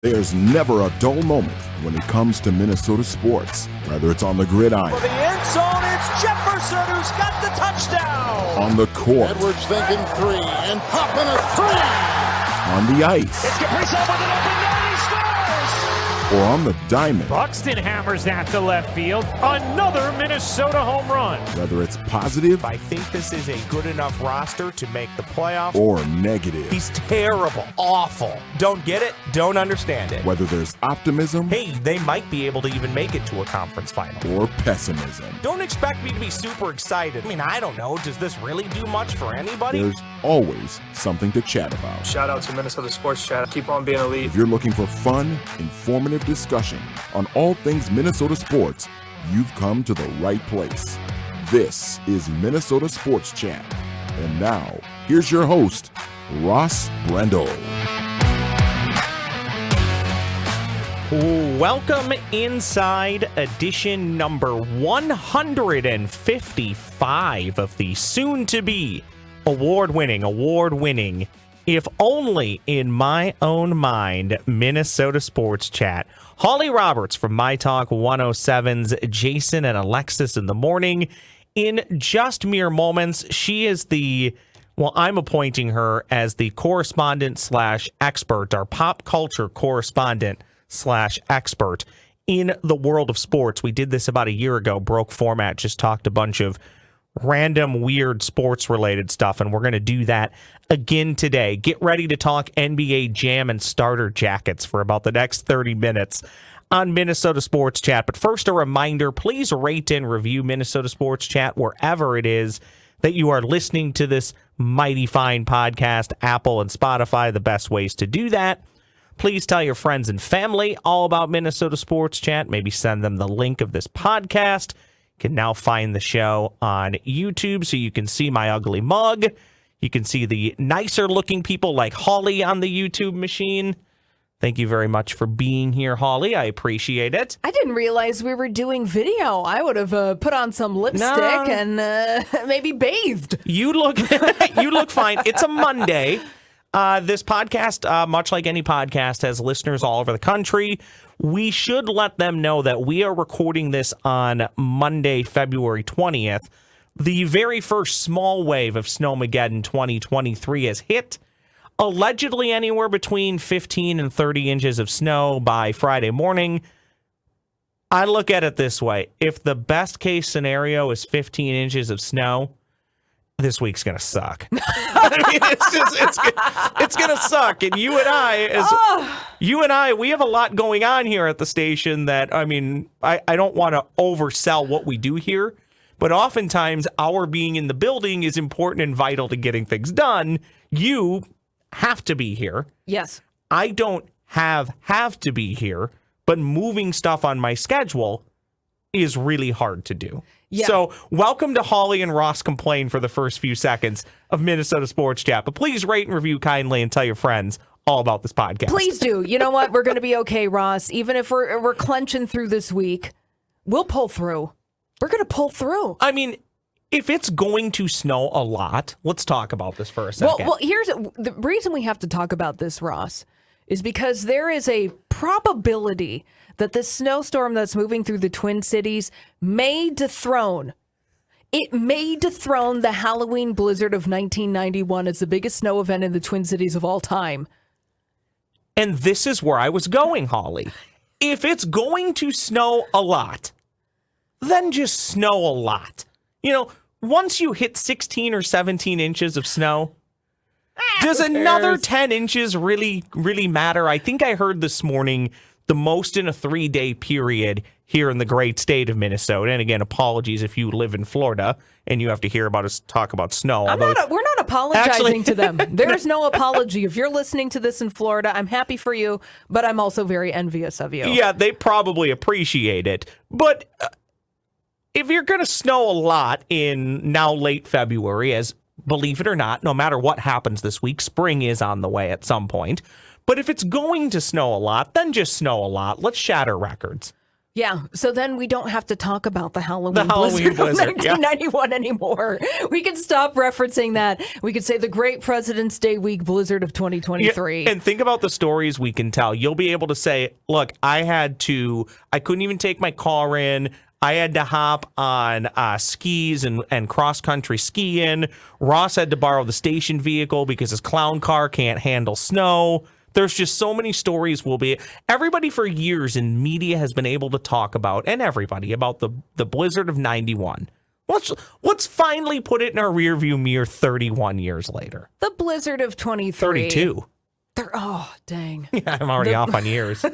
There's never a dull moment when it comes to Minnesota sports. Whether it's on the gridiron, for the end zone, it's Jefferson who's got the touchdown. On the court, Edwards thinking three and popping a three. On the ice, it's Kaprizov with an open net, he scores. Or on the diamond. Buxton hammers that to left field. Another Minnesota home run. Whether it's positive, I think this is a good enough roster to make the playoffs. Or negative. He's terrible, awful. Don't get it, don't understand it. Whether there's optimism, hey, they might be able to even make it to a conference final. Or pessimism. Don't expect me to be super excited. I mean, I don't know. Does this really do much for anybody? There's always something to chat about. Shout out to Minnesota Sports Chat. Keep on being elite. If you're looking for fun, informative discussion on all things Minnesota sports, you've come to the right place. This is Minnesota Sports Chat. And now, here's your host, Ross Brendel. Welcome inside edition number 155 of the soon-to-be award-winning, if only in my own mind, Minnesota Sports Chat. Holly Roberts from myTalk 107's Jason and Alexis in the morning. In just mere moments, she is I'm appointing her as the correspondent/expert, our pop culture correspondent/expert in the world of sports. We did this about a year ago, broke format, just talked a bunch of random, weird sports-related stuff, and we're going to do that again today. Get ready to talk NBA Jam and starter jackets for about the next 30 minutes on Minnesota Sports Chat. But first, a reminder, please rate and review Minnesota Sports Chat wherever it is that you are listening to this mighty fine podcast. Apple and Spotify, the best ways to do that. Please tell your friends and family all about Minnesota Sports Chat. Maybe send them the link of this podcast. You can now find the show on YouTube so you can see my ugly mug. You can see the nicer looking people like Holly on the YouTube machine. Thank you very much for being here, Holly. I appreciate it. I didn't realize we were doing video. I would have put on some lipstick and maybe bathed. You look fine. It's a Monday. This podcast, much like any podcast, has listeners all over the country. We should let them know that we are recording this on Monday, February 20th. The very first small wave of Snowmageddon 2023 has hit. Allegedly anywhere between 15 and 30 inches of snow by Friday morning. I look at it this way. If the best case scenario is 15 inches of snow, this week's going to suck. I mean, it's going to suck. And you and I, we have a lot going on here at the station that, I mean, I don't want to oversell what we do here, but oftentimes our being in the building is important and vital to getting things done. You have to be here. Yes. I don't have to be here, but moving stuff on my schedule is really hard to do. Yeah. So welcome to Holly and Ross Complain for the first few seconds of Minnesota Sports Chat. But please rate and review kindly and tell your friends all about this podcast. Please do. You know what? We're going to be okay, Ross. Even if we're clenching through this week, we'll pull through. We're going to pull through. I mean, if it's going to snow a lot, let's talk about this for a second. Well, here's the reason we have to talk about this, Ross, is because there is a probability that this snowstorm that's moving through the Twin Cities may dethrone the Halloween blizzard of 1991 as the biggest snow event in the Twin Cities of all time. And this is where I was going, Holly. If it's going to snow a lot, then just snow a lot. You know, once you hit 16 or 17 inches of snow, does another 10 inches really matter? I think I heard this morning the most in a 3-day period here in the great state of Minnesota. And again, apologies if you live in Florida and you have to hear about us talk about snow. We're not apologizing to them. There is no apology. If you're listening to this in Florida, I'm happy for you, but I'm also very envious of you. Yeah, they probably appreciate it. But if you're going to snow a lot in now late February, as believe it or not, no matter what happens this week, spring is on the way at some point. But if it's going to snow a lot, then just snow a lot. Let's shatter records. Yeah, so then we don't have to talk about the Halloween Halloween blizzard of blizzard, yeah. 1991 anymore. We can stop referencing that. We could say the Great President's Day Week blizzard of 2023. Yeah, and think about the stories we can tell. You'll be able to say, look, I couldn't even take my car in. I had to hop on skis and cross-country skiing. Ross had to borrow the station vehicle because his clown car can't handle snow. There's just so many stories everybody for years in media has been able to talk about, and everybody, about the blizzard of 91. Let's finally put it in our rearview mirror 31 years later. The blizzard of 23. 32. Oh, dang. Yeah, I'm already off on years.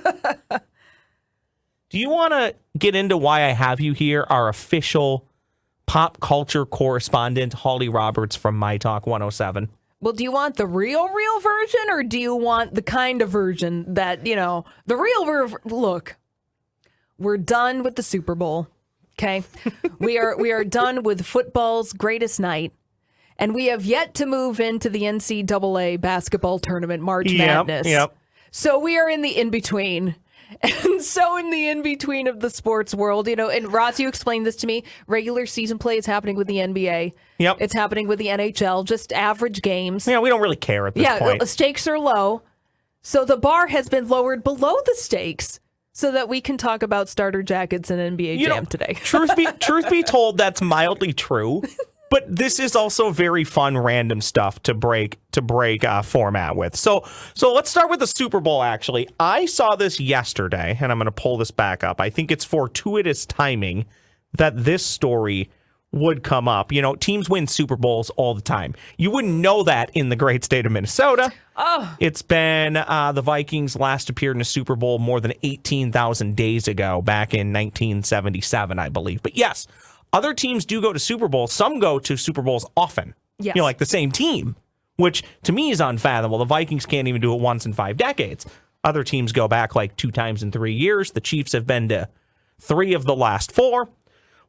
Do you want to get into why I have you here, our official pop culture correspondent, Holly Roberts from myTalk 107? Well, do you want the real version, or do you want the kind of version that, the real look, we're done with the Super Bowl, okay? we are done with football's greatest night, and we have yet to move into the NCAA basketball tournament, March Madness. Yep. So we are in the in-between. And so in the in-between of the sports world, and Ross, you explained this to me, regular season play is happening with the NBA. Yep. It's happening with the NHL, just average games. Yeah, we don't really care at this point. Yeah, stakes are low. So the bar has been lowered below the stakes so that we can talk about starter jackets and NBA Jam today. truth be told, that's mildly true. But this is also very fun, random stuff to break format with. So let's start with the Super Bowl, actually. I saw this yesterday, and I'm going to pull this back up. I think it's fortuitous timing that this story would come up. Teams win Super Bowls all the time. You wouldn't know that in the great state of Minnesota. Oh. It's been the Vikings last appeared in a Super Bowl more than 18,000 days ago, back in 1977, I believe. But yes, other teams do go to Super Bowls. Some go to Super Bowls often. Yes. Like the same team, which to me is unfathomable. The Vikings can't even do it once in 5 decades. Other teams go back like 2 times in 3 years. The Chiefs have been to 3 of the last 4.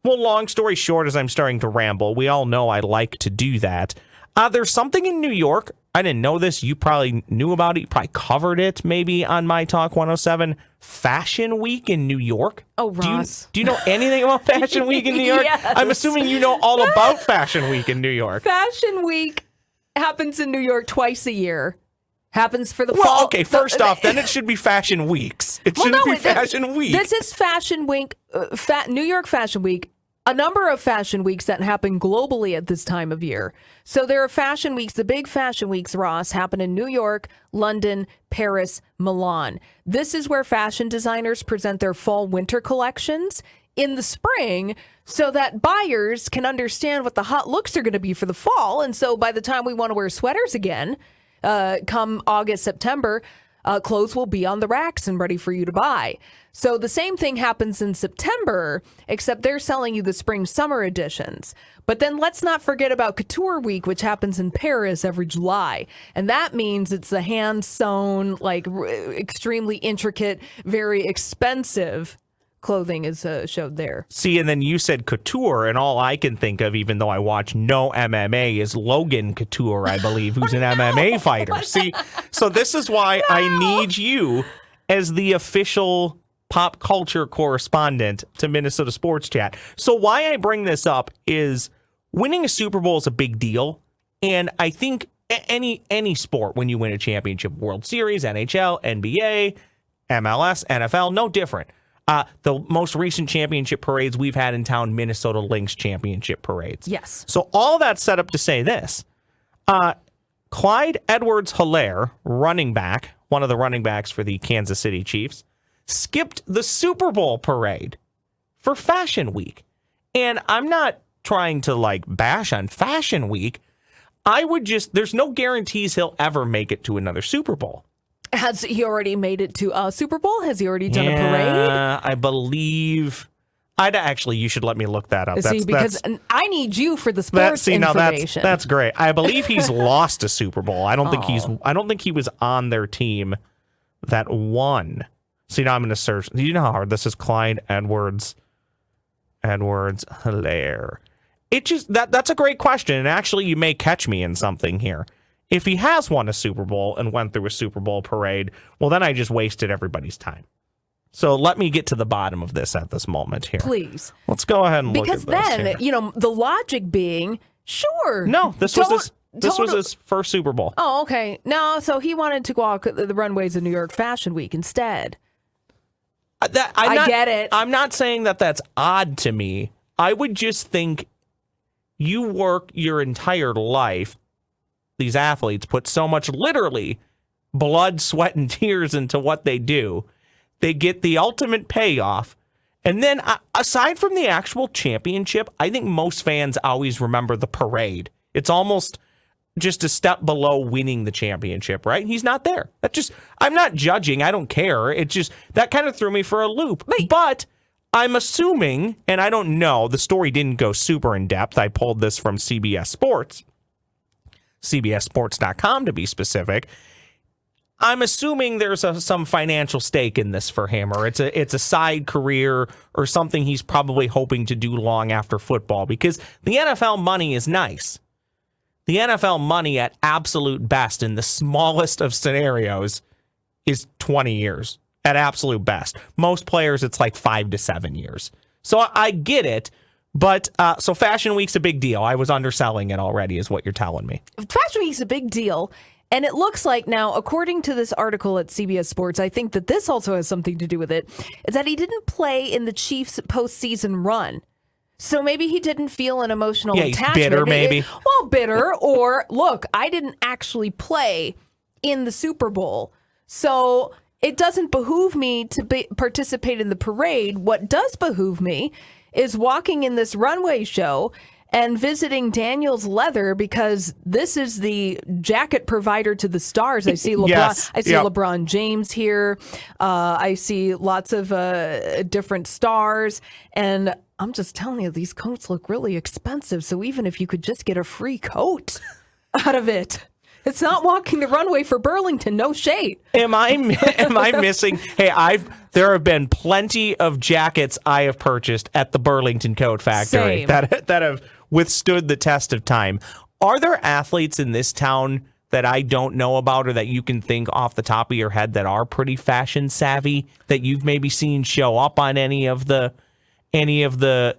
Well, long story short, as I'm starting to ramble, we all know I like to do that. There's something in New York. I didn't know this. You probably knew about it. You probably covered it maybe on myTalk 107. Fashion Week in New York. Oh, Ross. Do you know anything about Fashion Week in New York? Yes. I'm assuming you know all about Fashion Week in New York. Fashion Week happens in New York twice a year. Happens for the fall. Well, okay, first off, then it should be Fashion Weeks. It shouldn't be Fashion Week. This is Fashion Week, New York Fashion Week. A number of fashion weeks that happen globally at this time of year. So there are fashion weeks. The big fashion weeks, Ross, happen in New York, London, Paris, Milan. This is where fashion designers present their fall-winter collections in the spring so that buyers can understand what the hot looks are going to be for the fall. And so by the time we want to wear sweaters again, come August, September, clothes will be on the racks and ready for you to buy. So the same thing happens in September, except they're selling you the spring-summer editions. But then let's not forget about Couture Week, which happens in Paris every July. And that means it's the hand-sewn, extremely intricate, very expensive clothing is showed there. See, and then you said couture, and all I can think of, even though I watch no MMA, is Logan Couture, I believe, who's an MMA fighter. See, so this is why I need you as the official pop culture correspondent to Minnesota Sports Chat. So why I bring this up is winning a Super Bowl is a big deal, and I think any sport, when you win a championship, World Series, NHL, NBA, MLS, NFL, no different. The most recent championship parades we've had in town, Minnesota Lynx championship parades. Yes. So all that set up to say this. Clyde Edwards-Helaire, running back, one of the running backs for the Kansas City Chiefs, skipped the Super Bowl parade for Fashion Week. And I'm not trying to bash on Fashion Week. There's no guarantees he'll ever make it to another Super Bowl. Has he already made it to a Super Bowl? Has he already done a parade? I believe. You should let me look that up. Because I need you for the sports information. That's great. I believe he's lost a Super Bowl. I don't think he was on their team that won. See, now I'm going to search. Do you know how hard this is? Clyde Edwards-Helaire. That's a great question. And actually, you may catch me in something here. If he has won a Super Bowl and went through a Super Bowl parade, well, then I just wasted everybody's time. So let me get to the bottom of this at this moment here. Please. Let's go ahead and look Because at this then, here. the logic being, sure. No, this was his first Super Bowl. Oh, okay. No, so he wanted to walk the runways of New York Fashion Week instead. I get it. I'm not saying that that's odd to me. I would just think you work your entire life. These athletes put so much, literally, blood, sweat, and tears into what they do. They get the ultimate payoff. And then, aside from the actual championship, I think most fans always remember the parade. It's almost just a step below winning the championship, right? He's not there. I'm not judging. I don't care. It just, that kind of threw me for a loop. But I'm assuming, and I don't know, the story didn't go super in depth. I pulled this from CBS Sports, CBSSports.com to be specific. I'm assuming there's some financial stake in this for him, or it's a side career or something he's probably hoping to do long after football, because the NFL money is nice. The NFL money at absolute best in the smallest of scenarios is 20 years at absolute best. Most players, it's like 5 to 7 years. So I get it. But so Fashion Week's a big deal. I was underselling it already is what you're telling me. Fashion Week's a big deal. And it looks like now, according to this article at CBS Sports, I think that this also has something to do with it, is that he didn't play in the Chiefs' postseason run. So maybe he didn't feel an emotional attachment. Bitter, maybe. Bitter, or look, I didn't actually play in the Super Bowl. So it doesn't behoove me to participate in the parade. What does behoove me is walking in this runway show and visiting Daniel's Leather, because this is the jacket provider to the stars. I see LeBron. Yes. I see LeBron James here. I see lots of different stars, and I'm just telling you, these coats look really expensive. So even if you could just get a free coat out of it, it's not walking the runway for Burlington. No shade. Am I missing? Hey, there have been plenty of jackets I have purchased at the Burlington Coat Factory that have withstood the test of time. Are there athletes in this town that I don't know about, or that you can think off the top of your head that are pretty fashion savvy, that you've maybe seen show up on any of the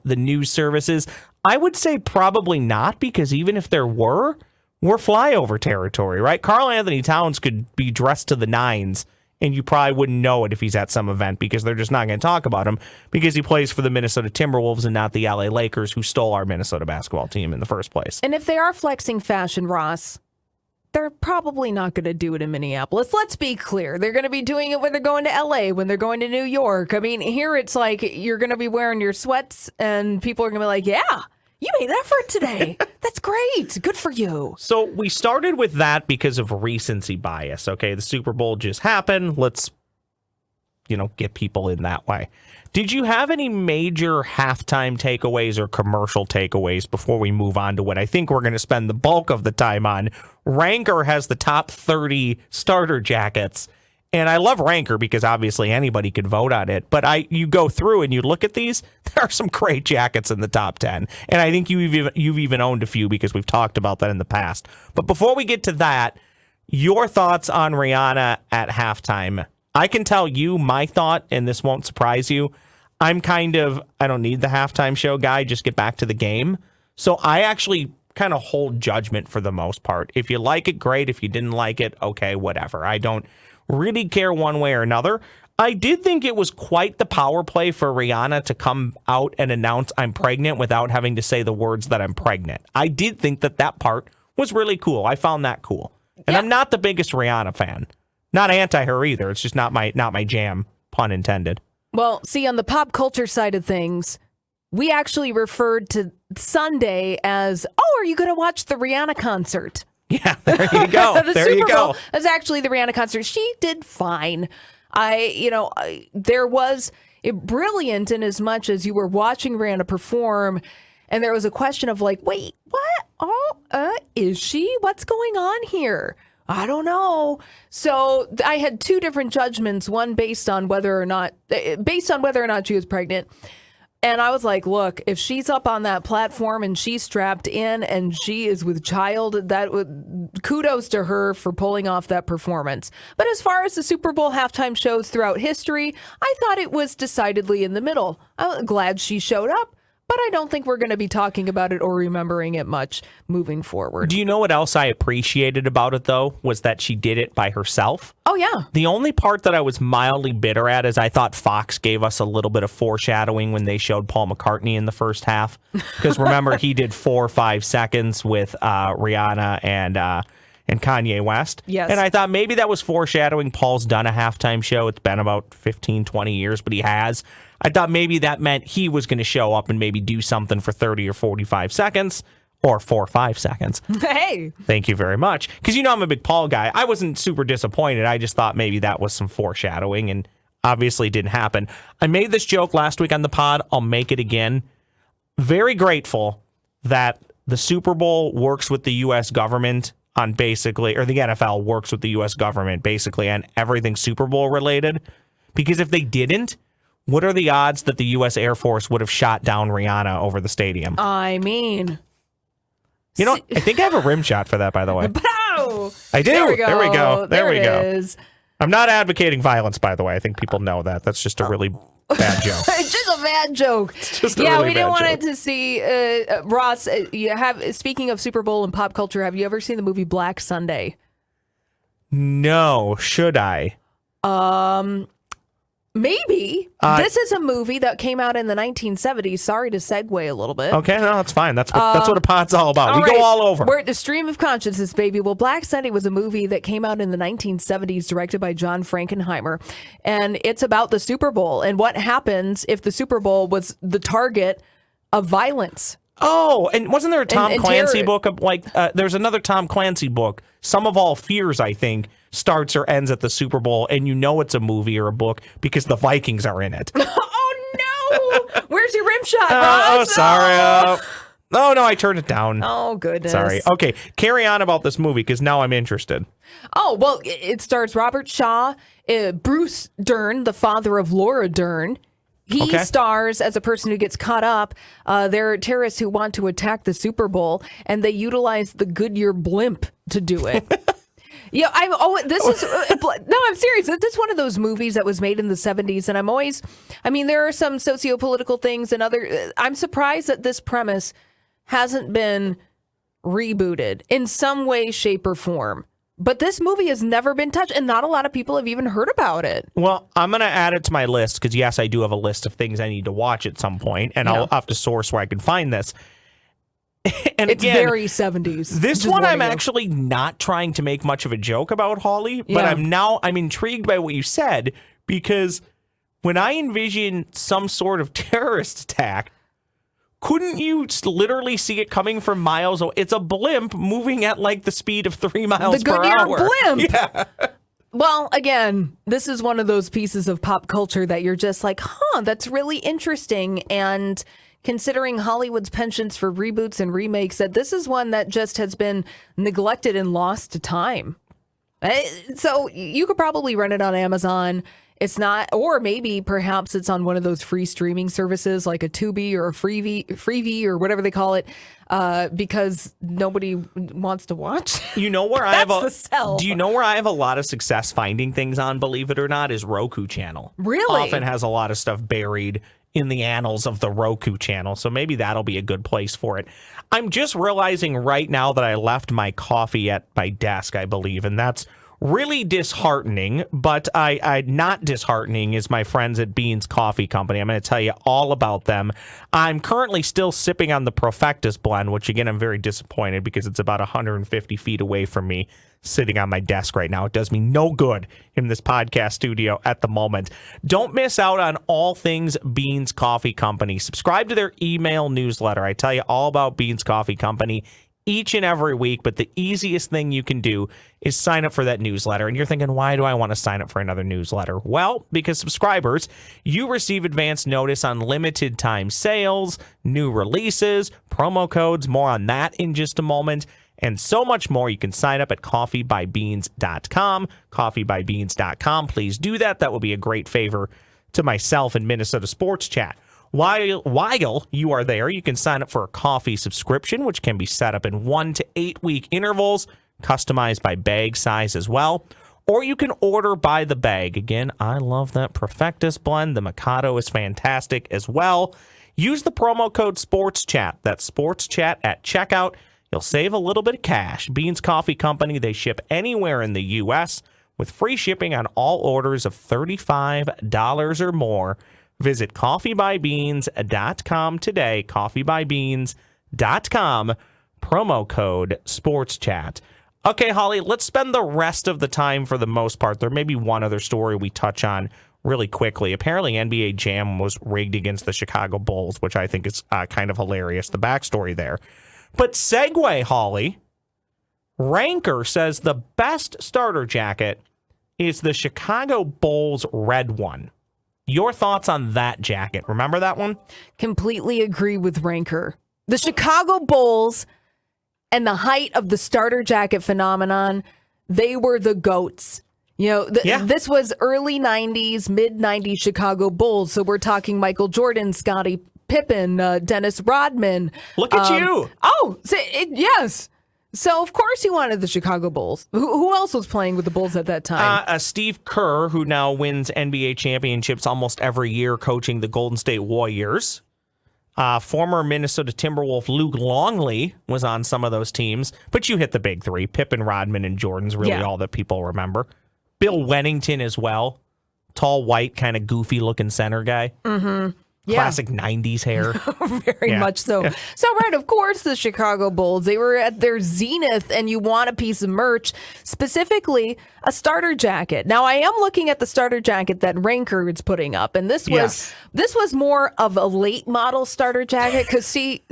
news services? I would say probably not, because even if there were, we're flyover territory, right? Karl Anthony Towns could be dressed to the nines, and you probably wouldn't know it if he's at some event, because they're just not going to talk about him because he plays for the Minnesota Timberwolves and not the LA Lakers, who stole our Minnesota basketball team in the first place. And if they are flexing fashion, Ross, they're probably not going to do it in Minneapolis. Let's be clear. They're going to be doing it when they're going to LA, when they're going to New York. I mean, here it's like you're going to be wearing your sweats and people are going to be like, yeah, you made effort today. That's great. Good for you. So we started with that because of recency bias. Okay, the Super Bowl just happened. Let's, get people in that way. Did you have any major halftime takeaways or commercial takeaways before we move on to what I think we're going to spend the bulk of the time on? Ranker has the top 30 starter jackets. And I love Ranker because obviously anybody could vote on it. But you go through and you look at these, there are some great jackets in the top 10. And I think you've even owned a few because we've talked about that in the past. But before we get to that, your thoughts on Rihanna at halftime. I can tell you my thought, and this won't surprise you. I don't need the halftime show guy, just get back to the game. So I actually kind of hold judgment for the most part. If you like it, great. If you didn't like it, okay, whatever. I don't really care one way or another. I did think it was quite the power play for Rihanna to come out and announce I'm pregnant without having to say the words that I'm pregnant. I did think that part was really cool. I found that cool. And I'm not the biggest Rihanna fan. Not anti her either. It's just not my jam, pun intended. Well, see, on the pop culture side of things, we actually referred to Sunday as, are you going to watch the Rihanna concert? Yeah, there you go. There you go. That's actually the Rihanna concert. She did fine. There was brilliant in as much as you were watching Rihanna perform, and there was a question of like, wait, what? Is she? What's going on here? I don't know. So I had two different judgments, one based on whether or not she was pregnant, And I was like, look, if she's up on that platform and she's strapped in and she is with child, kudos to her for pulling off that performance. But as far as the Super Bowl halftime shows throughout history, I thought it was decidedly in the middle. I'm glad she showed up, but I don't think we're going to be talking about it or remembering it much moving forward. Do you know what else I appreciated about it, though, was that she did it by herself? Oh, yeah. The only part that I was mildly bitter at is I thought Fox gave us a little bit of foreshadowing when they showed Paul McCartney in the first half. Because remember, he did 4 or 5 seconds with Rihanna and Kanye West. Yes. And I thought maybe that was foreshadowing. Paul's done a halftime show. It's been about 15, 20 years, but he has. I thought maybe that meant he was going to show up and maybe do something for 30 or 45 seconds or 4 or 5 seconds. Hey. Thank you very much. Because you know I'm a big Paul guy. I wasn't super disappointed. I just thought maybe that was some foreshadowing, and obviously didn't happen. I made this joke last week on the pod. I'll make it again. Very grateful that the Super Bowl works with the U.S. government on basically, or the NFL works with the U.S. government basically on everything Super Bowl related. Because if they didn't, what are the odds that the U.S. Air Force would have shot down Rihanna over the stadium? I mean... You know, I think I have a rim shot for that, by the way. Pow! I do. There we go. There we go. Is. I'm not advocating violence, by the way. I think people know that. That's just a really bad joke. It's just a bad joke. Just a really we didn't bad want joke. it to see Ross. Speaking of Super Bowl and pop culture, have you ever seen the movie Black Sunday? No, should I? Maybe. This is a movie that came out in the 1970s. Sorry to segue a little bit. Okay, no, that's fine. That's what a pod's all about. We go all over. We're at the stream of consciousness, baby. Well, Black Sunday was a movie that came out in the 1970s, directed by John Frankenheimer, and it's about the Super Bowl and what happens if the Super Bowl was the target of violence. Oh, and wasn't there a Tom Clancy terror. book of there's another Tom Clancy book, Some of All Fears, I think, starts or ends at the Super Bowl, and you know it's a movie or a book because the Vikings are in it. Oh, no! Where's your rim shot, Oh, Ross? sorry. Oh, no, I turned it down. Oh, goodness. Sorry. Okay, carry on about this movie because now I'm interested. Oh, well, it stars Robert Shaw, Bruce Dern, the father of Laura Dern. He stars as a person who gets caught up. There are terrorists who want to attack the Super Bowl, and they utilize the Goodyear blimp to do it. Yeah, I'm serious. This is one of those movies that was made in the 70s, and there are some socio-political things and I'm surprised that this premise hasn't been rebooted in some way, shape, or form. But this movie has never been touched, and not a lot of people have even heard about it. Well, I'm going to add it to my list because, yes, I do have a list of things I need to watch at some point, and I'll have to source where I can find this. And it's again, very 70s. This one I'm actually not trying to make much of a joke about, Holly, but I'm intrigued by what you said because when I envision some sort of terrorist attack, couldn't you literally see it coming from miles away? It's a blimp moving at like the speed of 3 miles per hour. The Goodyear blimp. Yeah. Well, again, this is one of those pieces of pop culture that you're just like, that's really interesting. And considering Hollywood's penchants for reboots and remakes, that this is one that just has been neglected and lost to time. So you could probably rent it on Amazon. It's not, or maybe perhaps it's on one of those free streaming services like a Tubi or a Freevee or whatever they call it, because nobody wants to watch. You know where Do you know where I have a lot of success finding things on, believe it or not, is Roku channel. Really? Often has a lot of stuff buried in the annals of the Roku channel, so maybe that'll be a good place for it. I'm just realizing right now that I left my coffee at my desk, I believe, and that's really disheartening, but I not disheartening is my friends at Beans Coffee Company. I'm going to tell you all about them. I'm currently still sipping on the Profectus blend, which again, I'm very disappointed because it's about 150 feet away from me sitting on my desk right now. It does me no good in this podcast studio at the moment. Don't miss out on all things Beans Coffee Company. Subscribe to their email newsletter. I tell you all about Beans Coffee Company each and every week, but the easiest thing you can do is sign up for that newsletter. And you're thinking, why do I want to sign up for another newsletter? Well, because subscribers, you receive advance notice on limited time sales, new releases, promo codes, more on that in just a moment, and so much more. You can sign up at coffeebybeans.com, coffeebybeans.com. Please do that. That will be a great favor to myself and Minnesota Sports Chat. While you are there, you can sign up for a coffee subscription, which can be set up in 1 to 8 week intervals, customized by bag size as well. Or you can order by the bag. Again, I love that Perfectus blend. The Mikado is fantastic as well. Use the promo code SPORTSCHAT. That's SPORTSCHAT at checkout. You'll save a little bit of cash. Beans Coffee Company, they ship anywhere in the U.S. with free shipping on all orders of $35 or more. Visit coffeebybeans.com today. Coffeebybeans.com. Promo code SPORTSCHAT. Okay, Holly, let's spend the rest of the time for the most part. There may be one other story we touch on really quickly. Apparently, NBA Jam was rigged against the Chicago Bulls, which I think is kind of hilarious, the backstory there. But segue, Holly, Ranker says the best starter jacket is the Chicago Bulls red one. Your thoughts on that jacket? Remember that one? Completely agree with Ranker. The Chicago Bulls and the height of the starter jacket phenomenon, they were the GOATs. You know, this was early 90s, mid 90s Chicago Bulls. So we're talking Michael Jordan, Scottie Pippen, Dennis Rodman. Look at you. Oh, yes. So, of course, he wanted the Chicago Bulls. Who else was playing with the Bulls at that time? Steve Kerr, who now wins NBA championships almost every year coaching the Golden State Warriors. Former Minnesota Timberwolf Luke Longley was on some of those teams. But you hit the big three. Pippen, Rodman, and Jordan's really all that people remember. Bill Wennington as well. Tall, white, kind of goofy-looking center guy. Mm-hmm. Classic 90s hair. Very much so. Yeah. So, right, of course, the Chicago Bulls, they were at their zenith, and you want a piece of merch, specifically a starter jacket. Now, I am looking at the starter jacket that Ranker is putting up, and this was more of a late model starter jacket, because, see,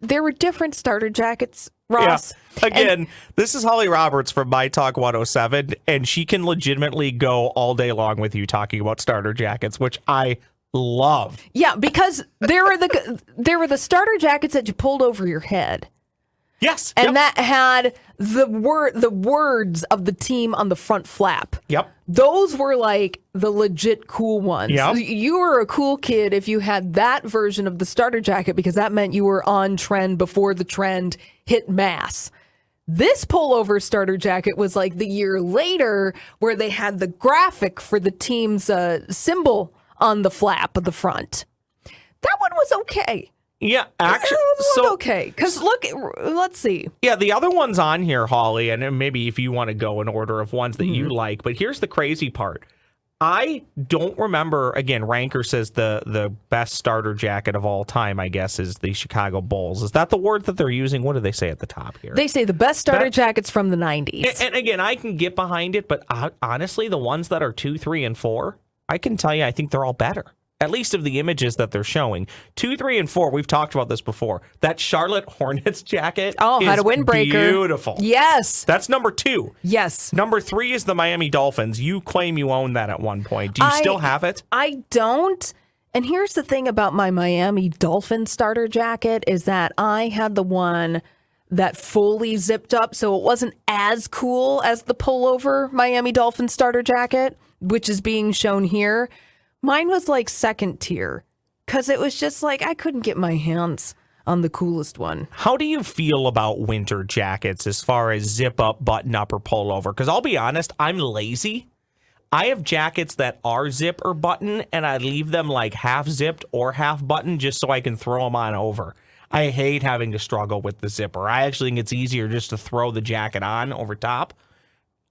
there were different starter jackets, Ross. Yeah. Again, this is Holly Roberts from myTalk 107, and she can legitimately go all day long with you talking about starter jackets, which I love. Yeah, because there were the starter jackets that you pulled over your head. Yes. And that had the words of the team on the front flap. Yep. Those were like the legit cool ones. Yep. You were a cool kid if you had that version of the starter jacket, because that meant you were on trend before the trend hit mass. This pullover starter jacket was like the year later, where they had the graphic for the team's symbol on the flap of the front. That one was okay. Yeah, actually, okay. Because let's see. Yeah, the other ones on here, Holly, and maybe if you want to go in order of ones that you like, but here's the crazy part. I don't remember, again, Ranker says the best starter jacket of all time, I guess, is the Chicago Bulls. Is that the word that they're using? What do they say at the top here? They say the best starter jackets from the 90s. And again, I can get behind it, but honestly, the ones that are 2, 3, and 4, I can tell you, I think they're all better. At least of the images that they're showing. 2, 3, and 4, we've talked about this before. That Charlotte Hornets jacket had a windbreaker. Beautiful. Yes. That's number 2. Yes. Number 3 is the Miami Dolphins. You claim you own that at one point. Do you still have it? I don't. And here's the thing about my Miami Dolphin starter jacket is that I had the one that fully zipped up, so it wasn't as cool as the pullover Miami Dolphin starter jacket, which is being shown here. Mine was like second tier, because it was just like I couldn't get my hands on the coolest one. How do you feel about winter jackets as far as zip up, button up, or pull over? Because I'll be honest, I'm lazy. I have jackets that are zip or button, and I leave them like half zipped or half button just so I can throw them on over. I hate having to struggle with the zipper. I actually think it's easier just to throw the jacket on over top.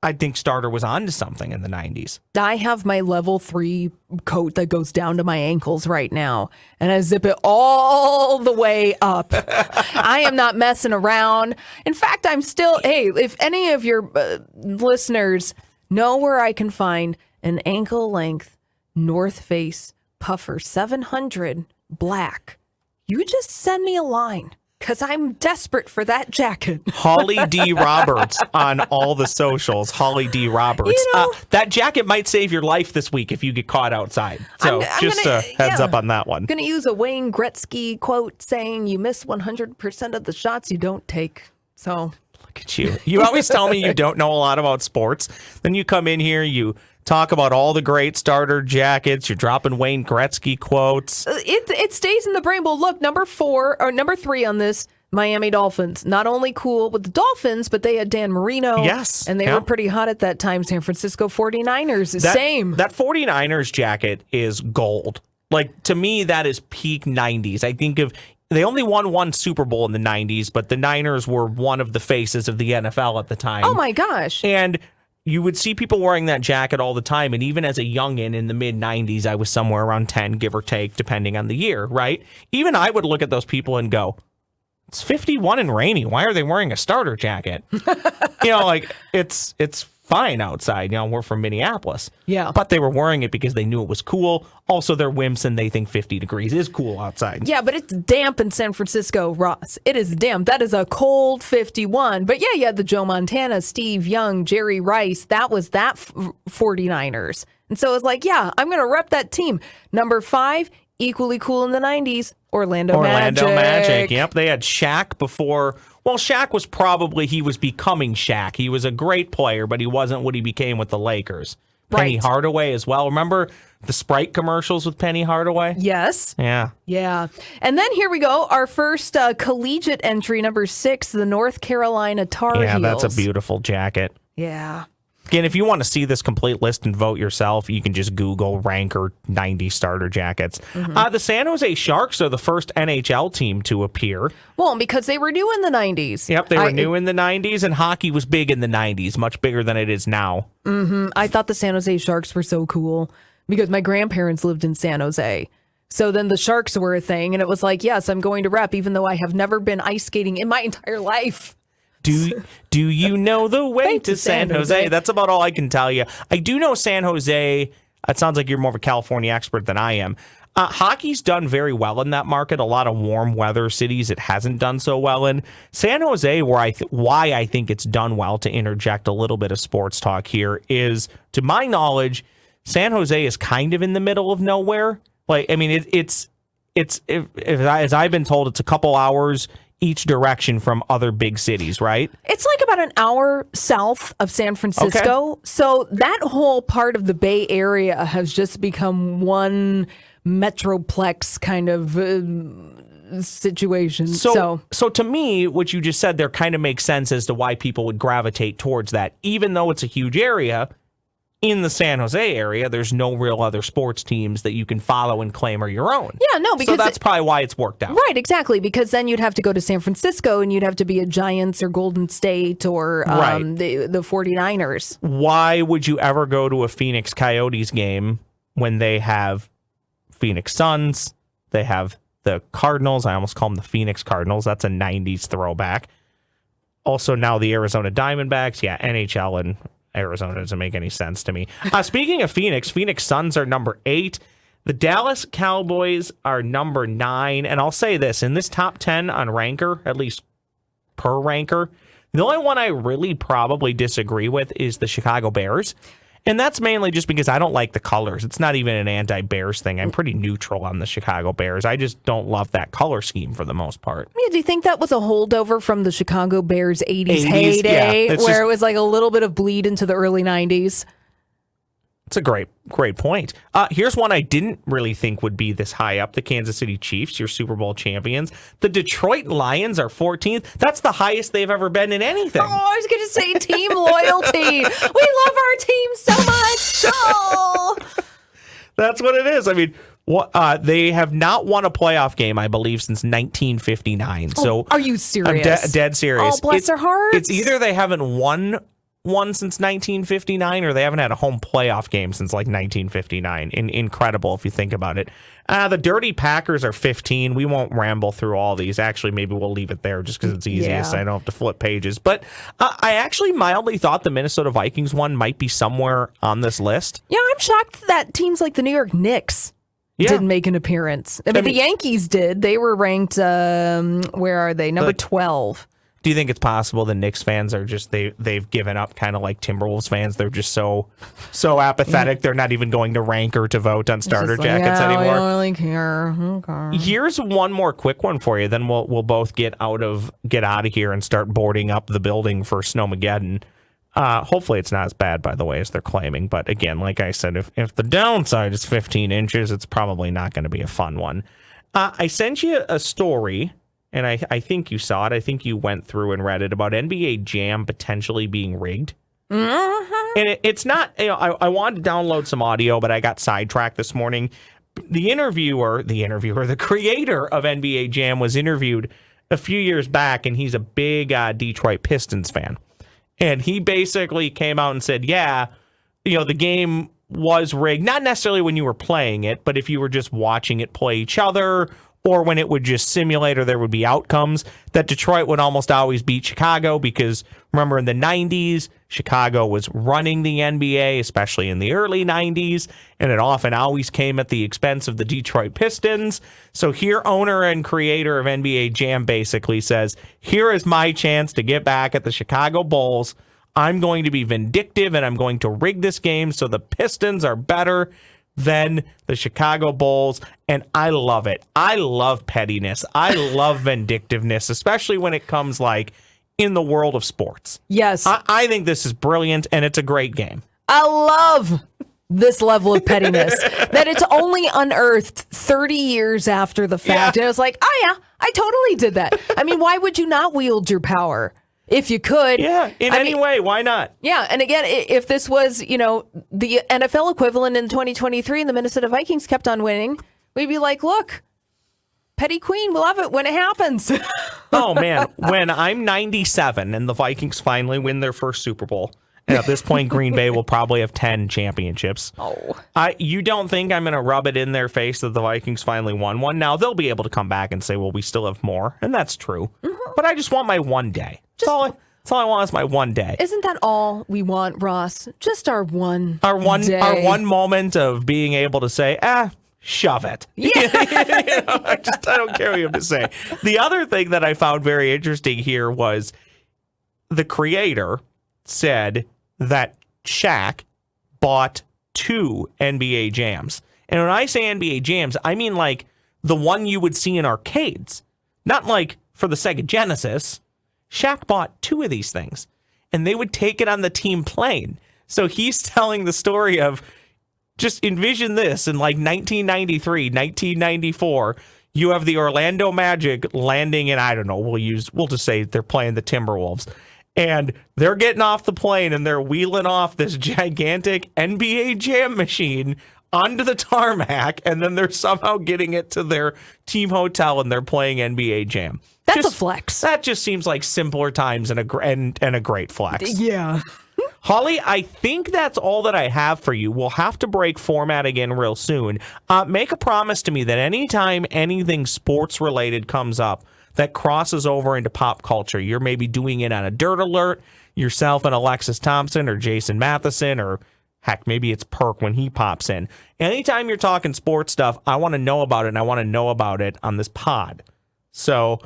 I think starter was onto something in the 90s. I have my level 3 coat that goes down to my ankles right now, and I zip it all the way up. I am not messing around. In fact, I'm still, hey, if any of your listeners know where I can find an ankle length North Face Puffer 700 black, you just send me a line. Because I'm desperate for that jacket. Holly D. Roberts on all the socials. Holly D. Roberts. You know, that jacket might save your life this week if you get caught outside. So just a heads up on that one. I'm going to use a Wayne Gretzky quote saying, you miss 100% of the shots you don't take. So look at you. You always tell me you don't know a lot about sports. Then you come in here, you talk about all the great starter jackets. You're dropping Wayne Gretzky quotes. It stays in the brain. Well, look, number 3 on this, Miami Dolphins. Not only cool with the Dolphins, but they had Dan Marino. Yes. And they were pretty hot at that time. San Francisco 49ers, same. That 49ers jacket is gold. Like, to me, that is peak 90s. I think they only won one Super Bowl in the 90s, but the Niners were one of the faces of the NFL at the time. Oh, my gosh. And you would see people wearing that jacket all the time. And even as a youngin' in the mid-90s, I was somewhere around 10, give or take, depending on the year, right? Even I would look at those people and go, it's 51 and rainy. Why are they wearing a starter jacket? It's fine outside. We're from Minneapolis. Yeah. But they were wearing it because they knew it was cool. Also, they're wimps and they think 50 degrees is cool outside. Yeah, but it's damp in San Francisco, Ross. It is damp. That is a cold 51. But yeah, you had the Joe Montana, Steve Young, Jerry Rice. That was that 49ers. And so it's like, yeah, I'm going to rep that team. Number 5, equally cool in the 90s, Orlando Magic. Yep, they had Shaq before. Well, Shaq he was becoming Shaq. He was a great player, but he wasn't what he became with the Lakers. Penny Hardaway as well. Remember the Sprite commercials with Penny Hardaway? Yes. Yeah. Yeah. And then here we go. Our first collegiate entry, number 6, the North Carolina Tar Heels. Yeah, that's a beautiful jacket. Yeah. Again, if you want to see this complete list and vote yourself, you can just Google Ranker 90 starter jackets. The San Jose Sharks are the first NHL team to appear. Well, because they were new in the 90s. Yep, they were new in the 90s, and hockey was big in the 90s, much bigger than it is now. I thought the San Jose Sharks were so cool because my grandparents lived in San Jose. So then the Sharks were a thing, and it was like, yes, I'm going to rep, even though I have never been ice skating in my entire life. Do you know the way to San Jose? That's about all I can tell you. I do know San Jose. It sounds like you're more of a California expert than I am. Hockey's done very well in that market. A lot of warm weather cities it hasn't done so well in. San Jose, why I think it's done well, to interject a little bit of sports talk here, is, to my knowledge, San Jose is kind of in the middle of nowhere. Like, I mean, it's as I've been told, it's a couple hours each direction from other big cities, right? It's like about an hour south of San Francisco. Okay. So that whole part of the Bay Area has just become one metroplex kind of situation. So to me, what you just said there kind of makes sense as to why people would gravitate towards that. Even though it's a huge area, in the San Jose area, there's no real other sports teams that you can follow and claim are your own. Yeah, no, because so that's probably why it's worked out. Right, exactly, because then you'd have to go to San Francisco and you'd have to be a Giants or Golden State or the 49ers. Why would you ever go to a Phoenix Coyotes game when they have Phoenix Suns, they have the Cardinals? I almost call them the Phoenix Cardinals. That's a 90s throwback. Also now the Arizona Diamondbacks. Yeah, NHL and Arizona doesn't make any sense to me. Speaking of Phoenix Suns are number 8. The Dallas Cowboys are number 9. And I'll say this, in this top 10 on Ranker, at least per Ranker, the only one I really probably disagree with is the Chicago Bears. And that's mainly just because I don't like the colors. It's not even an anti-Bears thing. I'm pretty neutral on the Chicago Bears. I just don't love that color scheme for the most part. Yeah, do you think that was a holdover from the Chicago Bears 80s heyday, where it was like a little bit of bleed into the early 90s? It's a great point. Here's one I didn't really think would be this high up. The Kansas City Chiefs, your Super Bowl champions. The Detroit Lions are 14th. That's the highest they've ever been in anything. Oh, I was going to say team loyalty. We love our team so much. Oh. That's what it is. I mean, they have not won a playoff game, I believe, since 1959. So are you serious? I'm dead serious. Oh, bless their hearts. It's either they haven't won one since 1959, or they haven't had a home playoff game since like 1959. Incredible if you think about it. The Dirty Packers are 15. We won't ramble through all these. Actually, maybe we'll leave it there just because it's easiest. Yeah. I don't have to flip pages. But I actually mildly thought the Minnesota Vikings one might be somewhere on this list. Yeah, I'm shocked that teams like the New York Knicks didn't make an appearance. I mean, the Yankees did. They were ranked, where are they? Number 12. Do you think it's possible the Knicks fans are just they've given up, kind of like Timberwolves fans? They're just so apathetic. They're not even going to rank or to vote on starter jackets anymore. I don't really care. Okay. Here's one more quick one for you. Then we'll both get out of here and start boarding up the building for Snowmageddon. Hopefully it's not as bad, by the way, as they're claiming. But again, like I said, if the downside is 15 inches, it's probably not going to be a fun one. I sent you a story, and I think you saw it. I think you went through and read it about NBA Jam potentially being rigged. Mm-hmm. And it's not, I wanted to download some audio, but I got sidetracked this morning. The creator of NBA Jam was interviewed a few years back, and he's a big Detroit Pistons fan. And he basically came out and said, yeah, the game was rigged, not necessarily when you were playing it, but if you were just watching it play each other, or when it would just simulate or there would be outcomes, that Detroit would almost always beat Chicago because, remember, in the 90s, Chicago was running the NBA, especially in the early 90s, and it often always came at the expense of the Detroit Pistons. So here, owner and creator of NBA Jam basically says, here is my chance to get back at the Chicago Bulls. I'm going to be vindictive, and I'm going to rig this game so the Pistons are better than the Chicago Bulls, and I love it. I love pettiness. I love vindictiveness, especially when it comes in the world of sports. Yes. I think this is brilliant, and it's a great game. I love this level of pettiness, that it's only unearthed 30 years after the fact. Yeah. And it was like, oh yeah, I totally did that. I mean, why would you not wield your power? If you could. Yeah, in any way, why not? Yeah, and again, if this was, the NFL equivalent in 2023 and the Minnesota Vikings kept on winning, we'd be like, look, Petty Queen, we'll love it when it happens. Oh, man, when I'm 97 and the Vikings finally win their first Super Bowl, and at this point, Green Bay will probably have 10 championships. Oh. You don't think I'm going to rub it in their face that the Vikings finally won one? Now, they'll be able to come back and say, well, we still have more, and that's true. Mm-hmm. But I just want my one day. That's all I want is my one day. Isn't that all we want, Ross? Just our one day. Our one moment of being able to say, shove it. Yeah. I don't care what you have to say. The other thing that I found very interesting here was the creator said that Shaq bought 2 NBA Jams. And when I say NBA Jams, I mean the one you would see in arcades. Not for the Sega Genesis. Shaq bought 2 of these things, and they would take it on the team plane. So he's telling the story of, just envision this in 1993, 1994. You have the Orlando Magic landing in, I don't know, we'll just say they're playing the Timberwolves. And they're getting off the plane and they're wheeling off this gigantic NBA Jam machine onto the tarmac, and then they're somehow getting it to their team hotel and they're playing NBA Jam. That's a flex. That just seems like simpler times and a great flex. Yeah. Holly, I think that's all that I have for you. We'll have to break format again real soon. Make a promise to me that anytime anything sports related comes up that crosses over into pop culture, you're maybe doing it on a Dirt Alert, yourself and Alexis Thompson or Jason Matheson, or heck, maybe it's Perk when he pops in. Anytime you're talking sports stuff, I want to know about it, and I want to know about it on this pod. So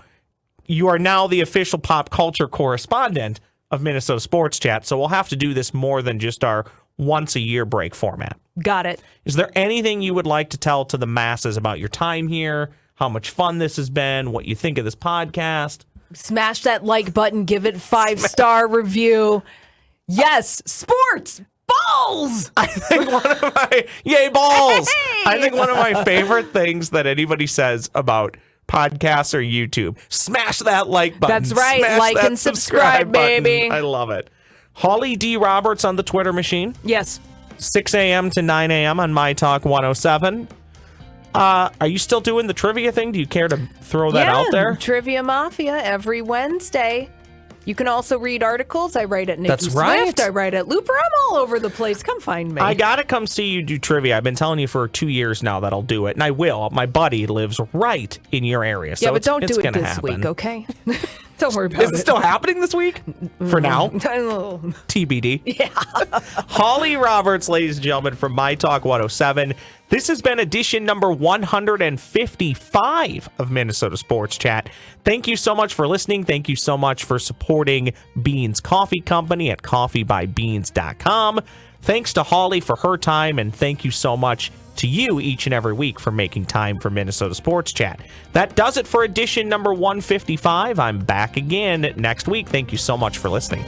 you are now the official pop culture correspondent of Minnesota Sports Chat, so we'll have to do this more than just our once-a-year break format. Got it. Is there anything you would like to tell to the masses about your time here, how much fun this has been, what you think of this podcast? Smash that like button, give it 5-star review. Yes, sports! Balls! I think one of my... Yay, balls! Hey! I think one of my favorite things that anybody says about podcasts or YouTube, smash that like button. That's right. Smash like that and subscribe, baby. I love it. Holly D. Roberts on the Twitter machine. Yes. 6 a.m. to 9 a.m. on myTalk 107. Are you still doing the trivia thing? Do you care to throw that out there? Trivia Mafia every Wednesday. You can also read articles. I write at Nikki That's Swift. right. I write at Looper. I'm all over the place. Come find me. I got to come see you do trivia. I've been telling you for 2 years now that I'll do it, and I will. My buddy lives right in your area. So yeah, but don't do it gonna this happen. week, okay? Don't worry about Is it still happening this week? For now? TBD. Yeah. Holly Roberts, ladies and gentlemen, from myTalk 107. This has been edition number 155 of Minnesota Sports Chat. Thank you so much for listening. Thank you so much for supporting Beans Coffee Company at coffeebybeans.com. Thanks to Holly for her time, and thank you so much to you each and every week for making time for Minnesota Sports Chat. That does it for edition number 155. I'm back again next week. Thank you so much for listening.